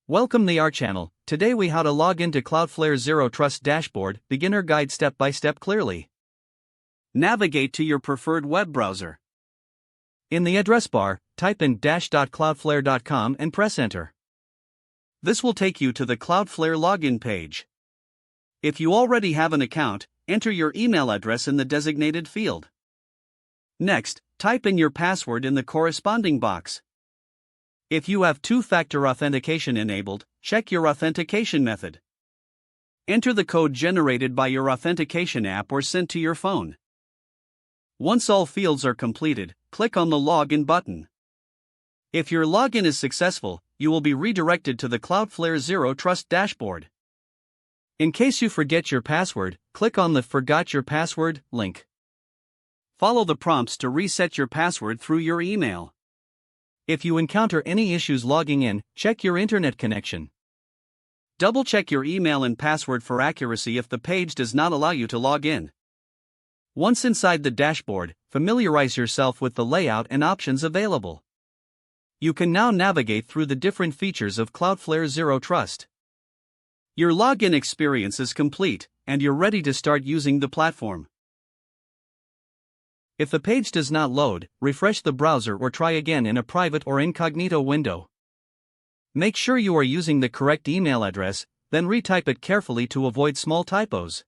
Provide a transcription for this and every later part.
Welcome to our channel. Today we how to log into Cloudflare Zero Trust dashboard, beginner guide step by step clearly. Navigate to your preferred web browser. In the address bar, type in dash.cloudflare.com and press enter. This will take you to the Cloudflare login page. If you already have an account, enter your email address in the designated field. Next, type in your password in the corresponding box. If you have two-factor authentication enabled, check your authentication method. Enter the code generated by your authentication app or sent to your phone. Once all fields are completed, click on the Login button. If your login is successful, you will be redirected to the Cloudflare Zero Trust dashboard. In case you forget your password, click on the Forgot Your Password link. Follow the prompts to reset your password through your email. If you encounter any issues logging in, check your internet connection. Double-check your email and password for accuracy if the page does not allow you to log in. Once inside the dashboard, familiarize yourself with the layout and options available. You can now navigate through the different features of Cloudflare Zero Trust. Your login experience is complete, and you're ready to start using the platform. If the page does not load, refresh the browser or try again in a private or incognito window. Make sure you are using the correct email address, then retype it carefully to avoid small typos.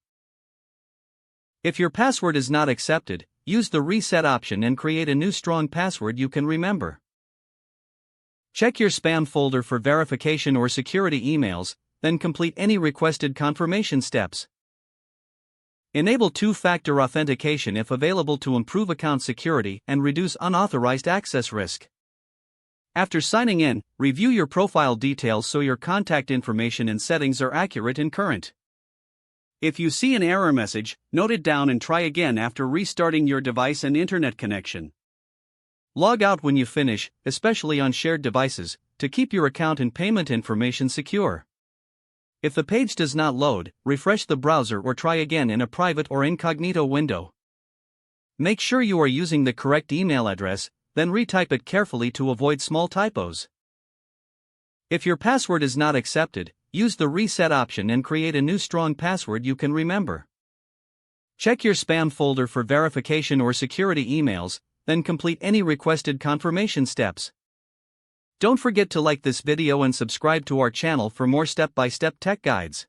If your password is not accepted, use the reset option and create a new strong password you can remember. Check your spam folder for verification or security emails, then complete any requested confirmation steps. Enable two-factor authentication if available to improve account security and reduce unauthorized access risk. After signing in, review your profile details so your contact information and settings are accurate and current. If you see an error message, note it down and try again after restarting your device and internet connection. Log out when you finish, especially on shared devices, to keep your account and payment information secure. If the page does not load, refresh the browser or try again in a private or incognito window. Make sure you are using the correct email address, then retype it carefully to avoid small typos. If your password is not accepted, use the reset option and create a new strong password you can remember. Check your spam folder for verification or security emails, then complete any requested confirmation steps. Don't forget to like this video and subscribe to our channel for more step-by-step tech guides.